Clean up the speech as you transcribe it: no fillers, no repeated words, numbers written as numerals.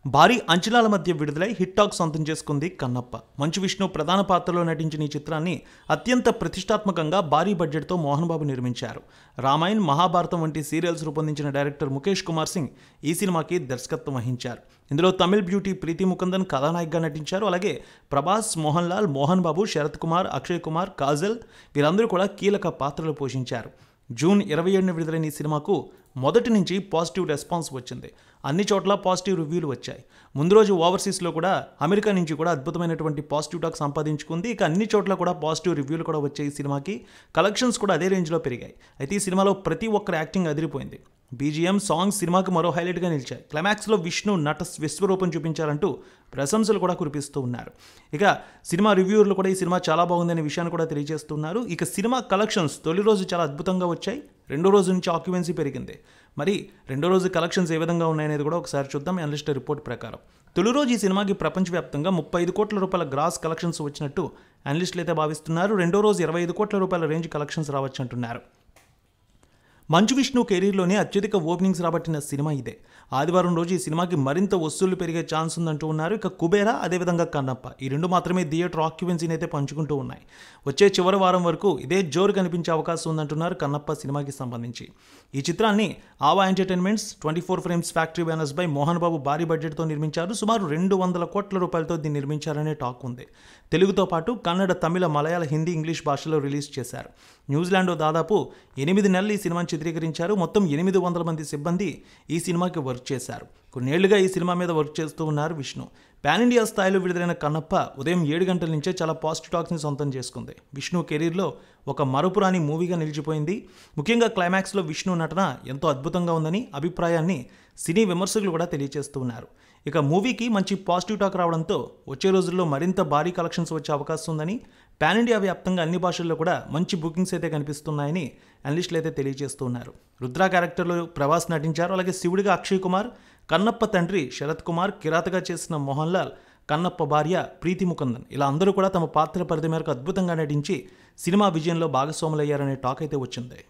భారీ అంచనాల మధ్య విడుదలై హిట్ టాక్ సొంతం చేసుకుంది కన్నప్ప. మంచు విష్ణు ప్రధాన పాత్రలో నటించిన ఈ చిత్రాన్ని అత్యంత ప్రతిష్టాత్మకంగా భారీ బడ్జెట్తో మోహన్ బాబు నిర్మించారు. రామాయణ్, మహాభారతం వంటి సీరియల్స్ రూపొందించిన డైరెక్టర్ ముఖేష్ కుమార్ సింగ్ ఈ సినిమాకి దర్శకత్వం వహించారు. ఇందులో తమిళ్ బ్యూటీ ప్రీతి ముకుందన్ కథానాయికగా నటించారు. అలాగే ప్రభాస్, మోహన్ లాల్, మోహన్ బాబు, శరత్ కుమార్, అక్షయ్ కుమార్, కాజల్ వీరందరూ కూడా కీలక పాత్రలు పోషించారు. జూన్ 27న విడుదలైన ఈ సినిమాకు మొదటి నుంచి పాజిటివ్ రెస్పాన్స్ వచ్చింది. అన్ని చోట్ల పాజిటివ్ రివ్యూలు వచ్చాయి. ముందు రోజు ఓవర్సీస్లో కూడా అమెరికా నుంచి కూడా అద్భుతమైనటువంటి పాజిటివ్ టాక్ సంపాదించుకుంది. ఇక అన్ని చోట్ల కూడా పాజిటివ్ రివ్యూలు కూడా వచ్చాయి. ఈ సినిమాకి కలెక్షన్స్ కూడా అదే రేంజ్లో పెరిగాయి. అయితే ఈ సినిమాలో ప్రతి ఒక్కరి యాక్టింగ్ అదిరిపోయింది. బీజిఎం, సాంగ్స్ సినిమాకి మరో హైలైట్గా నిలిచాయి. క్లైమాక్స్లో విష్ణు నట విశ్వరూపం చూపించారంటూ ప్రశంసలు కూడా కురిపిస్తూ ఉన్నారు. ఇక సినిమా రివ్యూర్లు కూడా ఈ సినిమా చాలా బాగుందనే విషయాన్ని కూడా తెలియజేస్తున్నారు. ఇక సినిమా కలెక్షన్స్ తొలి రోజు చాలా అద్భుతంగా వచ్చాయి. రెండో రోజు నుంచి ఆక్యుపెన్సీ పెరిగింది. మరి రెండో రోజు కలెక్షన్స్ ఏ విధంగా ఉన్నాయనేది కూడా ఒకసారి చూద్దాం. అనలిస్ట్ రిపోర్ట్ ప్రకారం తొలి రోజు ఈ సినిమాకి ప్రపంచవ్యాప్తంగా 35 కోట్ల రూపాయల గ్రాస్ కలెక్షన్స్ వచ్చినట్టు అనలిస్టులు అయితే భావిస్తున్నారు. రెండో రోజు 25 కోట్ల రూపాయల రేంజ్ కలెక్షన్స్ రావచ్చు అంటున్నారు. మంచు విష్ణు కెరీర్లోనే అత్యధిక ఓపెనింగ్స్ రాబట్టిన సినిమా ఇదే. ఆదివారం రోజు ఈ సినిమాకి మరింత వసూళ్లు పెరిగే ఛాన్స్ ఉందంటూ ఉన్నారు. ఇక కుబేరా, అదేవిధంగా కన్నప్ప ఈ రెండు మాత్రమే థియేటర్ ఆక్యుపెన్సీని అయితే పంచుకుంటూ ఉన్నాయి. వచ్చే చివరి వారం వరకు ఇదే జోరు కనిపించే అవకాశం ఉందంటున్నారు కన్నప్ప సినిమాకి సంబంధించి. ఈ చిత్రాన్ని Ava entertainments 24 frames factory banners by Mohan Babu భారీ బడ్జెట్తో నిర్మించారు. సుమారు 200 కోట్ల రూపాయలతో దీన్ని నిర్మించారనే టాక్ ఉంది. తెలుగుతో పాటు కన్నడ, తమిళ, మలయాళ, హిందీ, ఇంగ్లీష్ భాషలో రిలీజ్ చేశారు. న్యూజిలాండ్లో దాదాపు 8 నెలలు ఈ సినిమాని చిత్రీకరించారు. మొత్తం 800 మంది సిబ్బంది ఈ సినిమాకి వర్క్ చేశారు. కొన్నేళ్లుగా ఈ సినిమా మీద వర్క్ చేస్తూ ఉన్నారు విష్ణు. పాన్ ఇండియా స్థాయిలో విడుదలైన కన్నప్ప ఉదయం 7 గంటల నుంచే చాలా పాజిటివ్ టాక్స్ని సొంతం చేసుకుంది. విష్ణు కెరీర్లో ఒక మరపురాని మూవీగా నిలిచిపోయింది. ముఖ్యంగా క్లైమాక్స్లో విష్ణు నటన ఎంతో అద్భుతంగా ఉందని అభిప్రాయాన్ని సినీ విమర్శకులు కూడా తెలియజేస్తూ ఉన్నారు. ఇక మూవీకి మంచి పాజిటివ్ టాక్ రావడంతో వచ్చే రోజుల్లో మరింత భారీ కలెక్షన్స్ వచ్చే అవకాశం ఉందని, పాన్ ఇండియా వ్యాప్తంగా అన్ని భాషల్లో కూడా మంచి బుకింగ్స్ అయితే కనిపిస్తున్నాయని అనలిస్టులు అయితే తెలియజేస్తూ ఉన్నారు. రుద్ర క్యారెక్టర్లో ప్రభాస్ నటించారు. అలాగే శివుడిగా అక్షయ్ కుమార్, కన్నప్ప తండ్రి శరత్ కుమార్, కిరాతగా చేసిన మోహన్ లాల్, కన్నప్ప భార్య ప్రీతి ముకుందన్ ఇలా అందరూ కూడా తమ పాత్ర పరిధి మేరకు అద్భుతంగా నటించి సినిమా విజయంలో భాగస్వాములయ్యారనే టాక్ అయితే వచ్చింది.